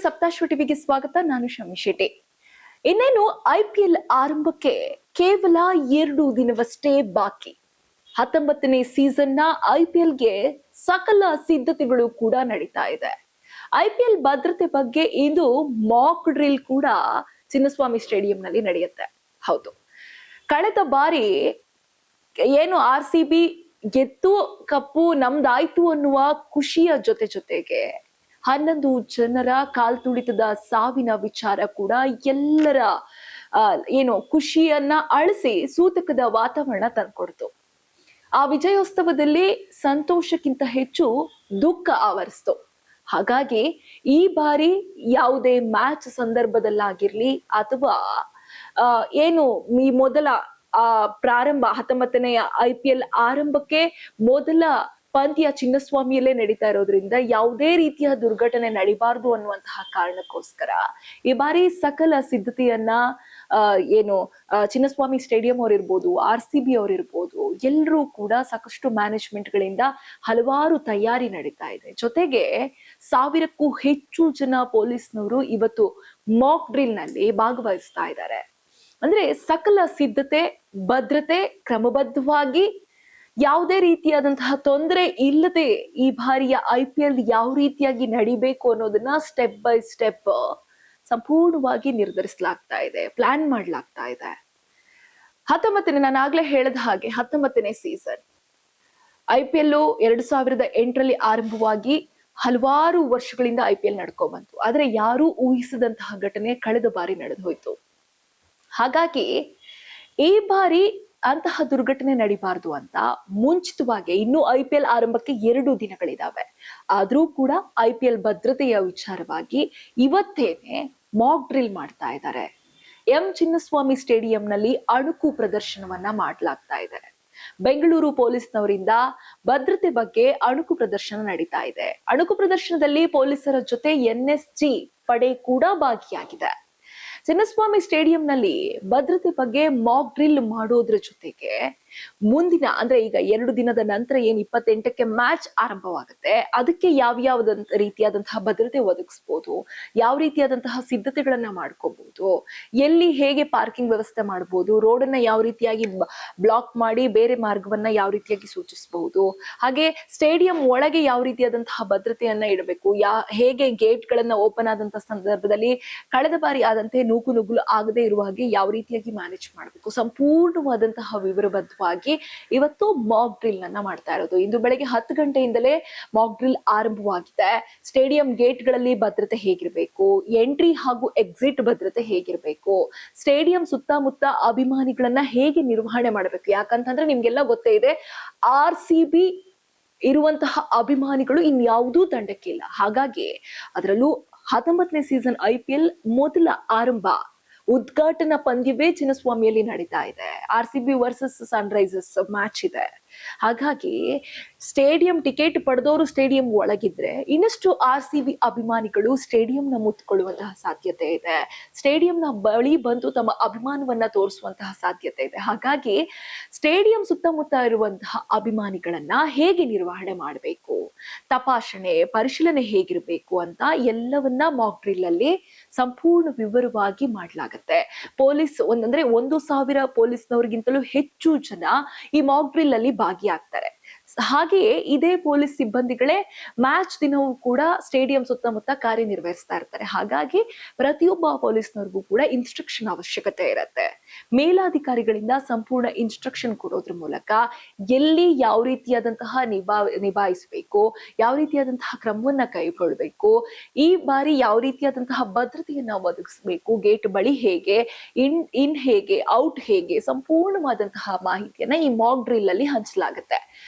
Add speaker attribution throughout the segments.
Speaker 1: ಸಪ್ತಾಶ್ವ ಟಿವಿಗೆ ಸ್ವಾಗತ. ನಾನು ಶಮಿ ಶೆಟ್ಟಿ. ಇನ್ನೇನು IPL ಆರಂಭಕ್ಕೆ ಕೇವಲ 2 ದಿನವಷ್ಟೇ ಬಾಕಿ. 19ನೇ ಸೀಸನ್ನ IPLಗೆ ಸಕಲ ಸಿದ್ಧತೆಗಳು ಕೂಡ ನಡೀತಾ ಇದೆ. IPL ಭದ್ರತೆ ಬಗ್ಗೆ ಇಂದು ಮಾಕ್ ಡ್ರಿಲ್ ಕೂಡ ಚಿನ್ನಸ್ವಾಮಿ ಸ್ಟೇಡಿಯಂನಲ್ಲಿ ನಡೆಯುತ್ತೆ. ಹೌದು, ಕಳೆದ ಬಾರಿ ಏನು RCB ಗೆದ್ದು ಕಪ್ಪು ನಮ್ದಾಯ್ತು ಅನ್ನುವ ಖುಷಿಯ ಜೊತೆಗೆ 11 ಜನರ ಕಾಲ್ತುಳಿತದ ಸಾವಿನ ವಿಚಾರ ಕೂಡ ಎಲ್ಲರ ಖುಷಿಯನ್ನ ಅಳಿಸಿ ಸೂತಕದ ವಾತಾವರಣ ತಂದ್ಕೊಡ್ತು. ಆ ವಿಜಯೋತ್ಸವದಲ್ಲಿ ಸಂತೋಷಕ್ಕಿಂತ ಹೆಚ್ಚು ದುಃಖ ಆವರಿಸ್ತು. ಹಾಗಾಗಿ ಈ ಬಾರಿ ಯಾವುದೇ ಮ್ಯಾಚ್ ಸಂದರ್ಭದಲ್ಲಾಗಿರ್ಲಿ ಅಥವಾ ಈ ಮೊದಲ ಪ್ರಾರಂಭ 19ನೇ IPL ಆರಂಭಕ್ಕೆ ಮೊದಲ ಪಂದ್ಯ ಚಿನ್ನಸ್ವಾಮಿಯಲ್ಲೇ ನಡೀತಾ ಇರೋದ್ರಿಂದ ಯಾವುದೇ ರೀತಿಯ ದುರ್ಘಟನೆ ನಡಿಬಾರ್ದು ಅನ್ನುವಂತಹ ಕಾರಣಕ್ಕೋಸ್ಕರ ಈ ಬಾರಿ ಸಕಲ ಸಿದ್ಧತೆಯನ್ನ ಚಿನ್ನಸ್ವಾಮಿ ಸ್ಟೇಡಿಯಂ ಅವರಿರ್ಬೋದು, RCB ಅವರಿರ್ಬೋದು, ಎಲ್ಲರೂ ಕೂಡ ಸಾಕಷ್ಟು ಮ್ಯಾನೇಜ್ಮೆಂಟ್ ಗಳಿಂದ ಹಲವಾರು ತಯಾರಿ ನಡೀತಾ ಇದೆ. ಜೊತೆಗೆ 1000ಕ್ಕೂ ಹೆಚ್ಚು ಜನ ಪೊಲೀಸ್ನವರು ಇವತ್ತು ಮಾಕ್ ಡ್ರಿಲ್ ನಲ್ಲಿ ಭಾಗವಹಿಸ್ತಾ ಇದ್ದಾರೆ. ಅಂದ್ರೆ ಸಕಲ ಸಿದ್ಧತೆ ಭದ್ರತೆ ಕ್ರಮಬದ್ಧವಾಗಿ ಯಾವುದೇ ರೀತಿಯಾದಂತಹ ತೊಂದರೆ ಇಲ್ಲದೆ ಈ ಬಾರಿಯ IPL ಯಾವ ರೀತಿಯಾಗಿ ನಡಿಬೇಕು ಅನ್ನೋದನ್ನ ಸ್ಟೆಪ್ ಬೈ ಸ್ಟೆಪ್ ಸಂಪೂರ್ಣವಾಗಿ ನಿರ್ಧರಿಸಲಾಗ್ತಾ ಇದೆ, ಪ್ಲಾನ್ ಮಾಡ್ಲಾಗ್ತಾ ಇದೆ. 19ನೇ ನಾನು ಆಗ್ಲೇ ಹೇಳಿದ ಹಾಗೆ 19ನೇ ಸೀಸನ್ IPL 2008ರಲ್ಲಿ ಆರಂಭವಾಗಿ ಹಲವಾರು ವರ್ಷಗಳಿಂದ IPL ನಡ್ಕೊ ಬಂತು. ಆದ್ರೆ ಯಾರೂ ಊಹಿಸದಂತಹ ಘಟನೆ ಕಳೆದ ಬಾರಿ ನಡೆದು ಹೋಯ್ತು. ಹಾಗಾಗಿ ಈ ಬಾರಿ ಅಂತಹ ದುರ್ಘಟನೆ ನಡಿಬಾರ್ದು ಅಂತ ಮುಂಚಿತವಾಗಿ ಇನ್ನು IPL ಆರಂಭಕ್ಕೆ 2 ದಿನಗಳಿದಾವೆ. ಆದ್ರೂ ಕೂಡ IPL ಭದ್ರತೆಯ ವಿಚಾರವಾಗಿ ಇವತ್ತೇನೆ ಮಾಕ್ ಡ್ರಿಲ್ ಮಾಡ್ತಾ ಇದ್ದಾರೆ. ಚಿನ್ನಸ್ವಾಮಿ ಸ್ಟೇಡಿಯಂನಲ್ಲಿ ಅಣುಕು ಪ್ರದರ್ಶನವನ್ನ ಮಾಡ್ಲಾಗ್ತಾ ಇದೆ. ಬೆಂಗಳೂರು ಪೊಲೀಸ್ನವರಿಂದ ಭದ್ರತೆ ಬಗ್ಗೆ ಅಣುಕು ಪ್ರದರ್ಶನ ನಡೀತಾ ಇದೆ. ಅಣುಕು ಪ್ರದರ್ಶನದಲ್ಲಿ ಪೊಲೀಸರ ಜೊತೆ NSG ಪಡೆ ಕೂಡ ಭಾಗಿಯಾಗಿದೆ. ಚಿನ್ನಸ್ವಾಮಿ ಸ್ಟೇಡಿಯಂನಲ್ಲಿ ಭದ್ರತೆ ಬಗ್ಗೆ ಮಾಕ್ ಡ್ರಿಲ್ ಮಾಡೋದ್ರ ಜೊತೆಗೆ ಮುಂದಿನ ಈಗ 2 ದಿನದ ನಂತರ 28ಕ್ಕೆ ಮ್ಯಾಚ್ ಆರಂಭವಾಗುತ್ತೆ. ಅದಕ್ಕೆ ಯಾವ ರೀತಿಯಾದಂತಹ ಭದ್ರತೆ ಒದಗಿಸಬಹುದು, ಯಾವ ರೀತಿಯಾದಂತಹ ಸಿದ್ಧತೆಗಳನ್ನ ಮಾಡ್ಕೋಬಹುದು, ಎಲ್ಲಿ ಹೇಗೆ ಪಾರ್ಕಿಂಗ್ ವ್ಯವಸ್ಥೆ ಮಾಡಬಹುದು, ರೋಡನ್ನ ಯಾವ ರೀತಿಯಾಗಿ ಬ್ಲಾಕ್ ಮಾಡಿ ಬೇರೆ ಮಾರ್ಗವನ್ನ ಯಾವ ರೀತಿಯಾಗಿ ಸೂಚಿಸಬಹುದು, ಹಾಗೆ ಸ್ಟೇಡಿಯಂ ಒಳಗೆ ಯಾವ ರೀತಿಯಾದಂತಹ ಭದ್ರತೆಯನ್ನ ಇಡಬೇಕು, ಹೇಗೆ ಗೇಟ್ ಗಳನ್ನ ಓಪನ್ ಆದಂತಹ ಸಂದರ್ಭದಲ್ಲಿ ಕಳೆದ ಬಾರಿ ಆದಂತೆ ನುಗ್ಗಲು ಆಗದೆ ಇರುವ ಹಾಗೆ ಯಾವ ರೀತಿಯಾಗಿ ಮ್ಯಾನೇಜ್ ಮಾಡಬೇಕು, ಸಂಪೂರ್ಣವಾದಂತಹ ವಿವರಬದ್ಧವಾಗಿ ಇವತ್ತು ಮಾಕ್ ಡ್ರಿಲ್ ಅನ್ನ ಮಾಡ್ತಾ ಇರೋದು. ಇಂದು ಬೆಳಗ್ಗೆ 10 ಗಂಟೆಯಿಂದಲೇ ಮಾಕ್ ಡ್ರಿಲ್ ಆರಂಭವಾಗಿದೆ. ಸ್ಟೇಡಿಯಂ ಗೇಟ್ ಗಳಲ್ಲಿ ಭದ್ರತೆ ಹೇಗಿರಬೇಕು, ಎಂಟ್ರಿ ಹಾಗೂ ಎಕ್ಸಿಟ್ ಭದ್ರತೆ ಹೇಗಿರಬೇಕು, ಸ್ಟೇಡಿಯಂ ಸುತ್ತಮುತ್ತ ಅಭಿಮಾನಿಗಳನ್ನ ಹೇಗೆ ನಿರ್ವಹಣೆ ಮಾಡಬೇಕು. ಯಾಕಂತಂದ್ರೆ ನಿಮ್ಗೆಲ್ಲ ಗೊತ್ತೇ ಇದೆ, RCB ಇರುವಂತಹ ಅಭಿಮಾನಿಗಳು ಇನ್ಯಾವುದೂ ತಂಡಕ್ಕಿಲ್ಲ. ಹಾಗಾಗಿ ಅದರಲ್ಲೂ 19ನೇ ಸೀಸನ್ IPL ಮೊದಲ ಆರಂಭ ಉದ್ಘಾಟನಾ ಪಂದ್ಯವೇ ಚಿನ್ನಸ್ವಾಮಿಯಲ್ಲಿ ನಡೀತಾ ಇದೆ. RCB ವರ್ಸಸ್ ಸನ್ರೈಸರ್ಸ್ ಮ್ಯಾಚ್ ಇದೆ. ಹಾಗಾಗಿ ಸ್ಟೇಡಿಯಂ ಟಿಕೆಟ್ ಪಡೆದವರು ಸ್ಟೇಡಿಯಂ ಒಳಗಿದ್ರೆ ಇನ್ನಷ್ಟು RCB ಅಭಿಮಾನಿಗಳು ಸ್ಟೇಡಿಯಂನ ಮುತ್ಕೊಳ್ಳುವಂತಹ ಸಾಧ್ಯತೆ ಇದೆ. ಸ್ಟೇಡಿಯಂನ ಬಳಿ ಬಂದು ತಮ್ಮ ಅಭಿಮಾನವನ್ನ ತೋರಿಸುವಂತಹ ಸಾಧ್ಯತೆ ಇದೆ. ಹಾಗಾಗಿ ಸ್ಟೇಡಿಯಂ ಸುತ್ತಮುತ್ತ ಇರುವಂತಹ ಅಭಿಮಾನಿಗಳನ್ನ ಹೇಗೆ ನಿರ್ವಹಣೆ ಮಾಡಬೇಕು, ತಪಾಸಣೆ ಪರಿಶೀಲನೆ ಹೇಗಿರಬೇಕು ಅಂತ ಎಲ್ಲವನ್ನ ಮಾಕ್ ಡ್ರಿಲ್ ಅಲ್ಲಿ ಸಂಪೂರ್ಣ ವಿವರವಾಗಿ ಮಾಡಲಾಗುತ್ತೆ. ಪೊಲೀಸ್ 1,000 ಪೊಲೀಸ್ನವರಿಗಿಂತಲೂ ಹೆಚ್ಚು ಜನ ಈ ಮಾಕ್ ಡ್ರಿಲ್ ಅಲ್ಲಿ ಭಾಗಿಯಾಗ್ತಾರೆ. ಹಾಗೆಯೇ ಇದೇ ಪೊಲೀಸ್ ಸಿಬ್ಬಂದಿಗಳೇ ಮ್ಯಾಚ್ ದಿನವೂ ಕೂಡ ಸ್ಟೇಡಿಯಂ ಸುತ್ತಮುತ್ತ ಕಾರ್ಯನಿರ್ವಹಿಸ್ತಾ ಇರ್ತಾರೆ. ಹಾಗಾಗಿ ಪ್ರತಿಯೊಬ್ಬ ಪೊಲೀಸ್ನವ್ರಿಗೂ ಕೂಡ ಇನ್ಸ್ಟ್ರಕ್ಷನ್ ಅವಶ್ಯಕತೆ ಇರುತ್ತೆ. ಮೇಲಾಧಿಕಾರಿಗಳಿಂದ ಸಂಪೂರ್ಣ ಇನ್ಸ್ಟ್ರಕ್ಷನ್ ಕೊಡೋದ್ರ ಮೂಲಕ ಎಲ್ಲಿ ಯಾವ ರೀತಿಯಾದಂತಹ ನಿಭಾಯಿಸಬೇಕು, ಯಾವ ರೀತಿಯಾದಂತಹ ಕ್ರಮವನ್ನ ಕೈಗೊಳ್ಬೇಕು, ಈ ಬಾರಿ ಯಾವ ರೀತಿಯಾದಂತಹ ಭದ್ರತೆಯನ್ನ ಒದಗಿಸಬೇಕು, ಗೇಟ್ ಬಳಿ ಹೇಗೆ, ಇನ್ ಹೇಗೆ, ಔಟ್ ಹೇಗೆ, ಸಂಪೂರ್ಣವಾದಂತಹ ಮಾಹಿತಿಯನ್ನ ಈ ಮಾಕ್ ಡ್ರಿಲ್ ಅಲ್ಲಿ ಹಂಚಲಾಗುತ್ತೆ.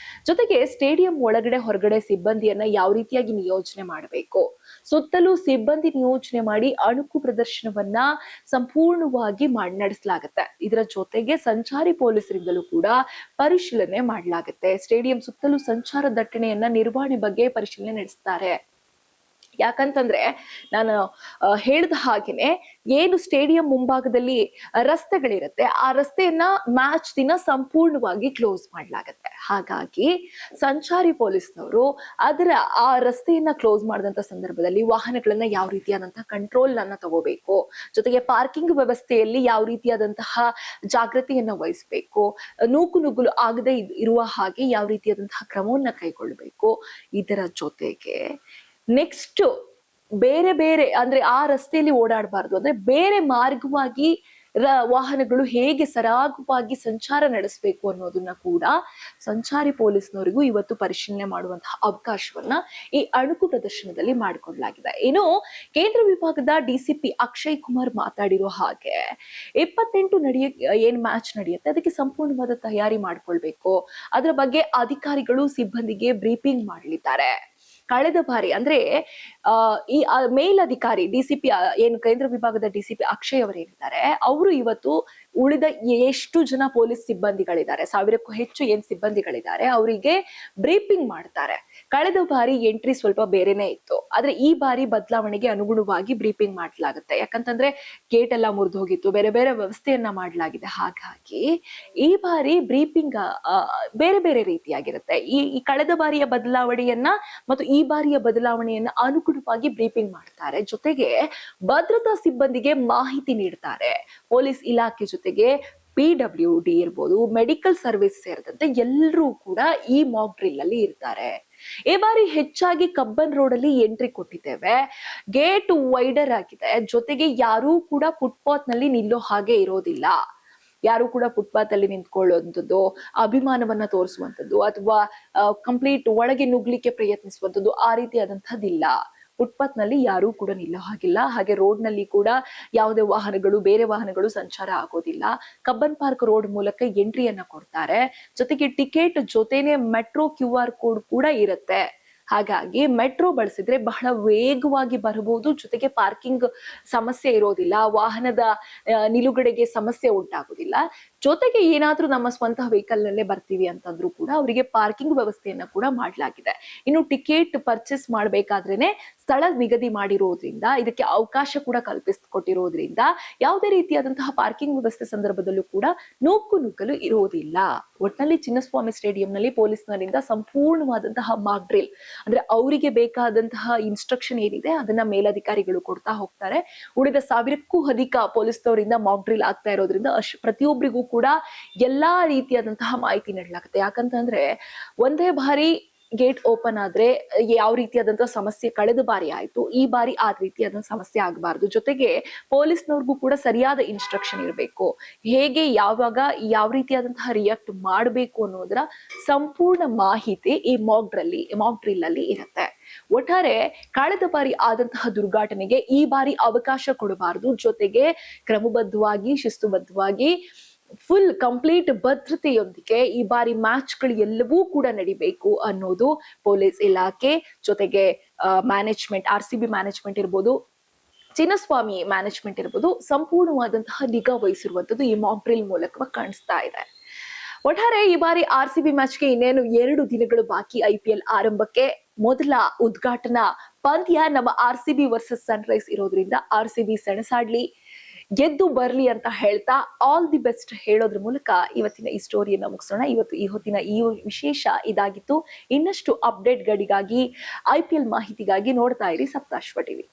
Speaker 1: ಜೊತೆಗೆ ಸ್ಟೇಡಿಯಂ ಒಳಗಡೆ ಹೊರಗಡೆ ಸಿಬ್ಬಂದಿಯನ್ನ ಯಾವ ರೀತಿಯಾಗಿ ನಿಯೋಜನೆ ಮಾಡಬೇಕು, ಸುತ್ತಲೂ ಸಿಬ್ಬಂದಿ ನಿಯೋಜನೆ ಮಾಡಿ ಅಣುಕು ಪ್ರದರ್ಶನವನ್ನ ಸಂಪೂರ್ಣವಾಗಿ ನಡೆಸಲಾಗುತ್ತೆ. ಇದರ ಜೊತೆಗೆ ಸಂಚಾರಿ ಪೊಲೀಸರಿಂದಲೂ ಕೂಡ ಪರಿಶೀಲನೆ ಮಾಡಲಾಗುತ್ತೆ. ಸ್ಟೇಡಿಯಂ ಸುತ್ತಲೂ ಸಂಚಾರ ದಟ್ಟಣೆಯನ್ನ ನಿರ್ವಹಣೆ ಬಗ್ಗೆ ಪರಿಶೀಲನೆ ನಡೆಸ್ತಾರೆ. ಯಾಕಂತಂದ್ರೆ ನಾನು ಹೇಳಿದ ಹಾಗೇನೆ ಏನು ಸ್ಟೇಡಿಯಂ ಮುಂಭಾಗದಲ್ಲಿ ರಸ್ತೆಗಳಿರುತ್ತೆ, ಆ ರಸ್ತೆಯನ್ನ ಮ್ಯಾಚ್ ದಿನ ಸಂಪೂರ್ಣವಾಗಿ ಕ್ಲೋಸ್ ಮಾಡಲಾಗತ್ತೆ. ಹಾಗಾಗಿ ಸಂಚಾರಿ ಪೊಲೀಸ್ನವರು ಆ ರಸ್ತೆಯನ್ನ ಕ್ಲೋಸ್ ಮಾಡಿದಂತ ಸಂದರ್ಭದಲ್ಲಿ ವಾಹನಗಳನ್ನ ಯಾವ ರೀತಿಯಾದಂತಹ ಕಂಟ್ರೋಲ್ ಅನ್ನ ತಗೋಬೇಕು, ಜೊತೆಗೆ ಪಾರ್ಕಿಂಗ್ ವ್ಯವಸ್ಥೆಯಲ್ಲಿ ಯಾವ ರೀತಿಯಾದಂತಹ ಜಾಗೃತಿಯನ್ನ ವಹಿಸಬೇಕು, ನೂಕುನುಗ್ಗಲು ಆಗದೆ ಇರುವ ಹಾಗೆ ಯಾವ ರೀತಿಯಾದಂತಹ ಕ್ರಮವನ್ನ ಕೈಗೊಳ್ಳಬೇಕು. ಇದರ ಜೊತೆಗೆ ನೆಕ್ಸ್ಟ್ ಬೇರೆ ಬೇರೆ ಅಂದ್ರೆ ಆ ರಸ್ತೆಯಲ್ಲಿ ಓಡಾಡಬಾರ್ದು, ಅಂದ್ರೆ ಬೇರೆ ಮಾರ್ಗವಾಗಿ ವಾಹನಗಳು ಹೇಗೆ ಸರಾಗವಾಗಿ ಸಂಚಾರ ನಡೆಸಬೇಕು ಅನ್ನೋದನ್ನ ಕೂಡ ಸಂಚಾರಿ ಪೊಲೀಸ್ನವರಿಗೂ ಇವತ್ತು ಪರಿಶೀಲನೆ ಮಾಡುವಂತಹ ಅವಕಾಶವನ್ನ ಈ ಅಣುಕು ಪ್ರದರ್ಶನದಲ್ಲಿ ಮಾಡಿಕೊಡ್ಲಾಗಿದೆ. ಇನ್ನು ಕೇಂದ್ರ ವಿಭಾಗದ ಡಿಸಿಪಿ ಅಕ್ಷಯ್ ಕುಮಾರ್ ಮಾತಾಡಿರೋ ಹಾಗೆ 28 ಏನ್ ಮ್ಯಾಚ್ ನಡೆಯುತ್ತೆ ಅದಕ್ಕೆ ಸಂಪೂರ್ಣವಾದ ತಯಾರಿ ಮಾಡ್ಕೊಳ್ಬೇಕು, ಅದರ ಬಗ್ಗೆ ಅಧಿಕಾರಿಗಳು ಸಿಬ್ಬಂದಿಗೆ ಬ್ರೀಫಿಂಗ್ ಮಾಡಲಿದ್ದಾರೆ. ಕಳೆದ ಬಾರಿ ಅಂದ್ರೆ ಈ ಮೇಲಧಿಕಾರಿ ಡಿಸಿಪಿ ಏನು ಕೇಂದ್ರ ವಿಭಾಗದ ಡಿಸಿಪಿ ಅಕ್ಷಯ್ ಅವರೇನಿದ್ದಾರೆ, ಅವರು ಇವತ್ತು ಉಳಿದ ಎಷ್ಟು ಜನ ಪೊಲೀಸ್ ಸಿಬ್ಬಂದಿಗಳಿದ್ದಾರೆ, 1000ಕ್ಕೂ ಹೆಚ್ಚು ಏನ್ ಸಿಬ್ಬಂದಿಗಳಿದ್ದಾರೆ, ಅವರಿಗೆ ಬ್ರೀಫಿಂಗ್ ಮಾಡ್ತಾರೆ. ಕಳೆದ ಬಾರಿ ಎಂಟ್ರಿ ಸ್ವಲ್ಪ ಬೇರೆನೆ ಇತ್ತು, ಆದ್ರೆ ಈ ಬಾರಿ ಬದಲಾವಣೆಗೆ ಅನುಗುಣವಾಗಿ ಬ್ರೀಫಿಂಗ್ ಮಾಡಲಾಗುತ್ತೆ. ಯಾಕಂತಂದ್ರೆ ಗೇಟ್ ಎಲ್ಲ ಮುರಿದು ಹೋಗಿತ್ತು, ಬೇರೆ ಬೇರೆ ವ್ಯವಸ್ಥೆಯನ್ನ ಮಾಡಲಾಗಿದೆ. ಹಾಗಾಗಿ ಈ ಬಾರಿ ಬ್ರೀಫಿಂಗ್ ಬೇರೆ ಬೇರೆ ರೀತಿಯಾಗಿರುತ್ತೆ. ಈ ಕಳೆದ ಬಾರಿಯ ಬದಲಾವಣೆಯನ್ನ ಮತ್ತು ಈ ಬಾರಿಯ ಬದಲಾವಣೆಯನ್ನ ಅನುಗುಣವಾಗಿ ಬ್ರೀಫಿಂಗ್ ಮಾಡ್ತಾರೆ. ಜೊತೆಗೆ ಭದ್ರತಾ ಸಿಬ್ಬಂದಿಗೆ ಮಾಹಿತಿ ನೀಡ್ತಾರೆ. ಪೊಲೀಸ್ ಇಲಾಖೆ ಜೊತೆಗೆ PWD ಇರ್ಬೋದು, ಮೆಡಿಕಲ್ ಸರ್ವಿಸ್ ಸೇರಿದಂತೆ ಎಲ್ಲರೂ ಕೂಡ ಈ ಮಾಕ್ ಡ್ರಿಲ್ ಅಲ್ಲಿ ಇರ್ತಾರೆ. ಈ ಬಾರಿ ಹೆಚ್ಚಾಗಿ ಕಬ್ಬನ್ ರೋಡ್ ಅಲ್ಲಿ ಎಂಟ್ರಿ ಕೊಟ್ಟಿದ್ದೇವೆ, ಗೇಟ್ ವೈಡರ್ ಆಗಿದೆ. ಜೊತೆಗೆ ಯಾರೂ ಕೂಡ ಫುಟ್ಪಾತ್ ನಲ್ಲಿ ನಿಲ್ಲೋ ಹಾಗೆ ಇರೋದಿಲ್ಲ, ಯಾರು ಕೂಡ ಫುಟ್ಪಾತ್ ಅಲ್ಲಿ ನಿಂತ್ಕೊಳ್ಳುವಂಥದ್ದು, ಅಭಿಮಾನವನ್ನ ತೋರಿಸುವಂಥದ್ದು ಅಥವಾ ಕಂಪ್ಲೀಟ್ ಒಳಗೆ ನುಗ್ಲಿಕ್ಕೆ ಪ್ರಯತ್ನಿಸುವಂಥದ್ದು ಆ ರೀತಿಯಾದಂಥದ್ದಿಲ್ಲ. ಫುಟ್ಪಾತ್ ನಲ್ಲಿ ಯಾರೂ ಕೂಡ ನಿಲ್ಲೋ ಹಾಗಿಲ್ಲ. ಹಾಗೆ ರೋಡ್ ನಲ್ಲಿ ಕೂಡ ಯಾವುದೇ ವಾಹನಗಳು ಬೇರೆ ವಾಹನಗಳು ಸಂಚಾರ ಆಗೋದಿಲ್ಲ. ಕಬ್ಬನ್ ಪಾರ್ಕ್ ರೋಡ್ ಮೂಲಕ ಎಂಟ್ರಿಯನ್ನ ಕೊಡ್ತಾರೆ. ಜೊತೆಗೆ ಟಿಕೆಟ್ ಜೊತೆನೆ ಮೆಟ್ರೋ QR ಕೋಡ್ ಕೂಡ ಇರುತ್ತೆ. ಹಾಗಾಗಿ ಮೆಟ್ರೋ ಬಳಸಿದ್ರೆ ಬಹಳ ವೇಗವಾಗಿ ಬರಬಹುದು, ಜೊತೆಗೆ ಪಾರ್ಕಿಂಗ್ ಸಮಸ್ಯೆ ಇರೋದಿಲ್ಲ, ವಾಹನದ ನಿಲುಗಡೆಗೆ ಸಮಸ್ಯೆ ಉಂಟಾಗೋದಿಲ್ಲ. ಜೊತೆಗೆ ಏನಾದ್ರೂ ನಮ್ಮ ಸ್ವಂತ ವೆಹಿಕಲ್ ನಲ್ಲೇ ಬರ್ತೀವಿ ಅಂತಂದ್ರೂ ಕೂಡ ಅವರಿಗೆ ಪಾರ್ಕಿಂಗ್ ವ್ಯವಸ್ಥೆಯನ್ನ ಕೂಡ ಮಾಡಲಾಗಿದೆ. ಇನ್ನು ಟಿಕೆಟ್ ಪರ್ಚೇಸ್ ಮಾಡ್ಬೇಕಾದ್ರೇನೆ ಸ್ಥಳ ನಿಗದಿ ಮಾಡಿರೋದ್ರಿಂದ, ಇದಕ್ಕೆ ಅವಕಾಶ ಕೂಡ ಕಲ್ಪಿಸಿಕೊಟ್ಟಿರೋದ್ರಿಂದ ಯಾವುದೇ ರೀತಿಯಾದಂತಹ ಪಾರ್ಕಿಂಗ್ ವ್ಯವಸ್ಥೆ ಸಂದರ್ಭದಲ್ಲೂ ಕೂಡ ನುಗ್ಗಲು ಇರೋದಿಲ್ಲ. ಒಟ್ನಲ್ಲಿ ಚಿನ್ನಸ್ವಾಮಿ ಸ್ಟೇಡಿಯಂನಲ್ಲಿ ಪೊಲೀಸ್ನರಿಂದ ಸಂಪೂರ್ಣವಾದಂತಹ ಮಾಕ್ ಡ್ರಿಲ್, ಅಂದ್ರೆ ಅವರಿಗೆ ಬೇಕಾದಂತಹ ಇನ್ಸ್ಟ್ರಕ್ಷನ್ ಏನಿದೆ ಅದನ್ನ ಮೇಲಧಿಕಾರಿಗಳು ಕೊಡ್ತಾ ಹೋಗ್ತಾರೆ. ಉಳಿದ 1000ಕ್ಕೂ ಅಧಿಕ ಪೊಲೀಸ್ನವರಿಂದ ಮಾಕ್ ಡ್ರಿಲ್ ಆಗ್ತಾ ಇರೋದ್ರಿಂದ ಪ್ರತಿಯೊಬ್ಬರಿಗೂ ಕೂಡ ಎಲ್ಲಾ ರೀತಿಯಾದಂತಹ ಮಾಹಿತಿ ನೀಡಲಾಗುತ್ತೆ. ಯಾಕಂತಂದ್ರೆ ಒಂದೇ ಬಾರಿ ಗೇಟ್ ಓಪನ್ ಆದ್ರೆ ಯಾವ ರೀತಿಯಾದಂತಹ ಸಮಸ್ಯೆ ಕಳೆದ ಬಾರಿ ಆಯ್ತು, ಈ ಬಾರಿ ಆ ರೀತಿಯಾದ ಸಮಸ್ಯೆ ಆಗಬಾರ್ದು. ಜೊತೆಗೆ ಪೊಲೀಸ್ನವ್ರಿಗೂ ಕೂಡ ಸರಿಯಾದ ಇನ್ಸ್ಟ್ರಕ್ಷನ್ ಇರಬೇಕು, ಹೇಗೆ ಯಾವಾಗ ಯಾವ ರೀತಿಯಾದಂತಹ ರಿಯಾಕ್ಟ್ ಮಾಡಬೇಕು ಅನ್ನೋದರ ಸಂಪೂರ್ಣ ಮಾಹಿತಿ ಈ ಮಾಕ್ ಡ್ರಿಲ್ ಅಲ್ಲಿ ಇರುತ್ತೆ. ಒಟ್ಟಾರೆ ಕಳೆದ ಬಾರಿ ಆದಂತಹ ದುರ್ಘಟನೆಗೆ ಈ ಬಾರಿ ಅವಕಾಶ ಕೊಡಬಾರದು. ಜೊತೆಗೆ ಕ್ರಮಬದ್ಧವಾಗಿ ಶಿಸ್ತುಬದ್ಧವಾಗಿ ಫುಲ್ ಕಂಪ್ಲೀಟ್ ಭದ್ರತೆಯೊಂದಿಗೆ ಈ ಬಾರಿ ಮ್ಯಾಚ್ಗಳು ಎಲ್ಲವೂ ಕೂಡ ನಡಿಬೇಕು ಅನ್ನೋದು ಪೊಲೀಸ್ ಇಲಾಖೆ, ಜೊತೆಗೆ ಮ್ಯಾನೇಜ್ಮೆಂಟ್, RCB ಮ್ಯಾನೇಜ್ಮೆಂಟ್ ಇರ್ಬೋದು, ಚಿನ್ನಸ್ವಾಮಿ ಮ್ಯಾನೇಜ್ಮೆಂಟ್ ಇರ್ಬೋದು, ಸಂಪೂರ್ಣವಾದಂತಹ ನಿಗಾ ವಹಿಸಿರುವಂತದ್ದು ಈ ಮಾಕ್ ಡ್ರಿಲ್ ಮೂಲಕ ಕಾಣಿಸ್ತಾ ಇದೆ. ಒಟ್ಟಾರೆ ಈ ಬಾರಿ RCB ಮ್ಯಾಚ್ಗೆ ಇನ್ನೇನು 2 ದಿನಗಳು ಬಾಕಿ. IPL ಆರಂಭಕ್ಕೆ ಮೊದಲ ಉದ್ಘಾಟನಾ ಪಂದ್ಯ ನಮ್ಮ RCB ವರ್ಸಸ್ ಸನ್ರೈಸ್ ಇರೋದ್ರಿಂದ RCB ಸೆಣಸಾಡ್ಲಿ, ಗೆದ್ದು ಬರ್ಲಿ ಅಂತ ಹೇಳ್ತಾ ಆಲ್ ದಿ ಬೆಸ್ಟ್ ಹೇಳೋದ್ರ ಮೂಲಕ ಇವತ್ತಿನ ಈ ಸ್ಟೋರಿಯನ್ನ ಮುಗಿಸೋಣ. ಈ ಹೊತ್ತಿನ ಈ ವಿಶೇಷ ಇದಾಗಿತ್ತು. ಇನ್ನಷ್ಟು ಅಪ್ಡೇಟ್ಗಳಿಗಾಗಿ IPL ಮಾಹಿತಿಗಾಗಿ ನೋಡ್ತಾ ಇರಿ ಸಪ್ತಾಶ್ವ ಟಿವಿ.